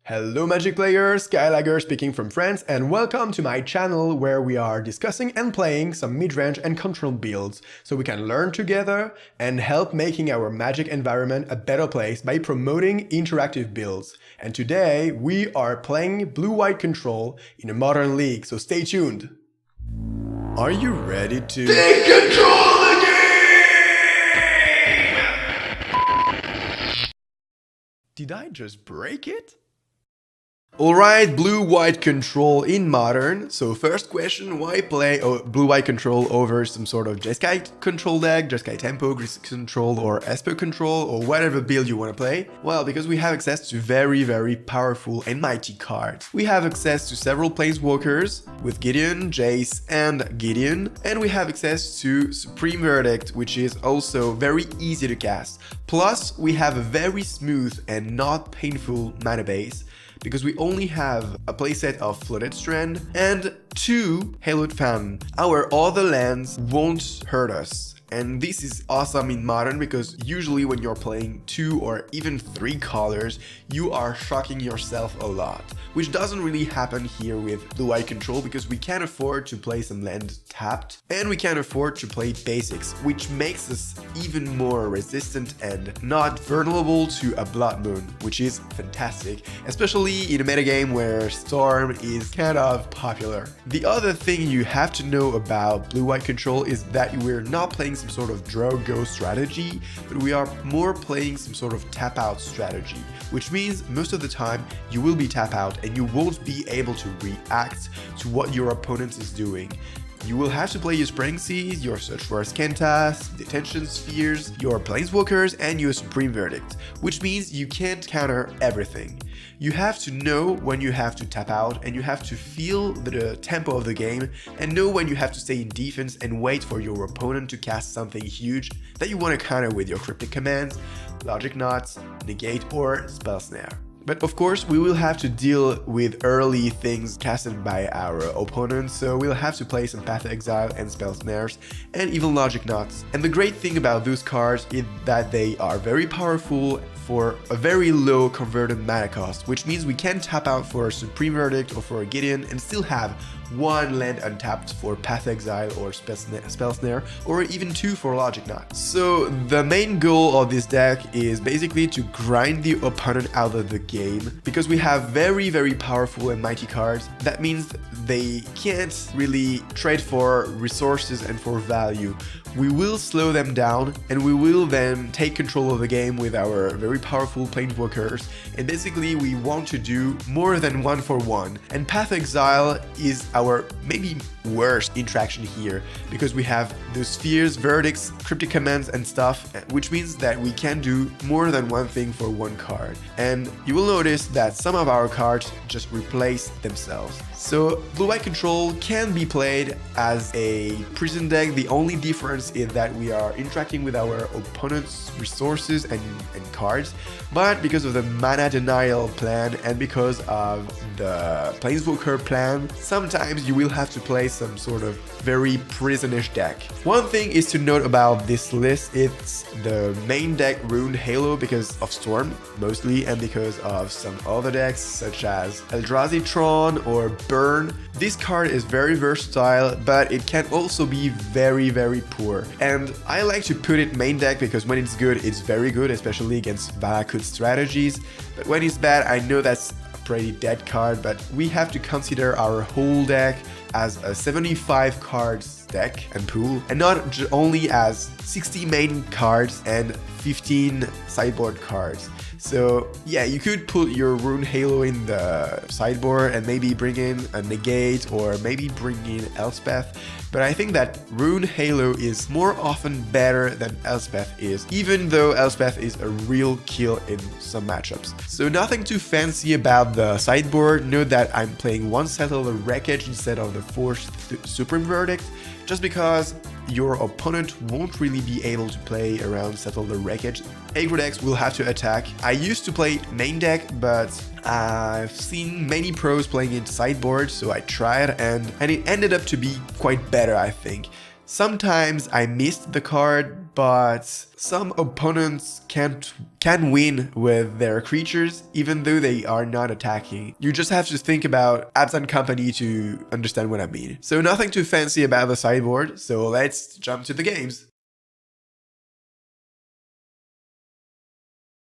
Hello Magic players, SkyLagger speaking from France, and welcome to my channel where we are discussing and playing some mid-range and control builds so we can learn together and help making our Magic environment a better place by promoting interactive builds. And today we are playing blue-white control in a modern league, so stay tuned! Are you ready to take control of the game? Did I just break it? Alright, blue-white control in modern. So first question, why play blue-white control over some sort of Jeskai control deck, Jeskai tempo control or Esper control or whatever build you want to play? Well, because we have access to very powerful and mighty cards. We have access to several planeswalkers with Gideon, Jace and Gideon, and we have access to Supreme Verdict, which is also very easy to cast. Plus, we have a very smooth and not painful mana base, because we only have a playset of Flooded Strand and 2 Haloed Fountain. Our other lands won't hurt us. And this is awesome in modern because usually when you're playing 2 or even 3 colors, you are shocking yourself a lot. Which doesn't really happen here with blue-white control because we can afford to play some land tapped and we can afford to play basics, which makes us even more resistant and not vulnerable to a Blood Moon, which is fantastic, especially in a metagame where Storm is kind of popular. The other thing you have to know about blue-white control is that we're not playing some sort of draw-go strategy, but we are more playing some sort of tap-out strategy, which means most of the time you will be tap-out and you won't be able to react to what your opponent is doing. You will have to play your Spreading Seas, your Search for Askentas, Detention Spheres, your Planeswalkers, and your Supreme Verdict, which means you can't counter everything. You have to know when you have to tap out, and you have to feel the tempo of the game, and know when you have to stay in defense and wait for your opponent to cast something huge that you want to counter with your Cryptic Commands, Logic Knots, Negate, or Spell Snare. But of course, we will have to deal with early things casted by our opponents, so we'll have to play some Path of Exile and Spell Snares, and even Logic Knots. And the great thing about those cards is that they are very powerful for a very low converted mana cost, which means we can tap out for a Supreme Verdict or for a Gideon and still have 1 land untapped for Path Exile or Spell Snare, or even 2 for Logic Knot. So the main goal of this deck is basically to grind the opponent out of the game, because we have very powerful and mighty cards. That means they can't really trade for resources and for value. We will slow them down and we will then take control of the game with our very powerful Planeswalkers, and basically we want to do more than 1 for 1. And Path Exile is our maybe worst interaction here, because we have the Spheres, Verdicts, Cryptic Commands and stuff, which means that we can do more than one thing for 1 card. And you will notice that some of our cards just replace themselves. So blue-white control can be played as a prison deck. The only difference is that we are interacting with our opponent's resources and cards, but because of the mana denial plan and because of the Planeswalker plan, sometimes you will have to play some sort of very prisonish deck. One thing is to note about this list, it's the main deck Ruined Halo because of Storm mostly, and because of some other decks such as Eldrazi Tron or Burn. This card is very versatile, but it can also be very poor. And I like to put it main deck because when it's good, it's very good, especially against Valakut strategies. But when it's bad, I know that's a pretty dead card, but we have to consider our whole deck as a 75 cards deck and pool, and not only as 60 main cards and 15 sideboard cards. So yeah, you could put your Ruined Halo in the sideboard and maybe bring in a Negate or maybe bring in Elspeth, but I think that Ruined Halo is more often better than Elspeth is, even though Elspeth is a real kill in some matchups. So nothing too fancy about the sideboard. Note that I'm playing 1 Settle the Wreckage instead of the 4th Supreme Verdict, just because your opponent won't really be able to play around Settle the Wreckage. Aggro decks will have to attack. I used to play main deck, but I've seen many pros playing it sideboard, so I tried and it ended up to be quite better, I think. Sometimes I missed the card but some opponents can win with their creatures even though they are not attacking. You just have to think about Abs and Company to understand what I mean. So nothing too fancy about the sideboard, so let's jump to the games.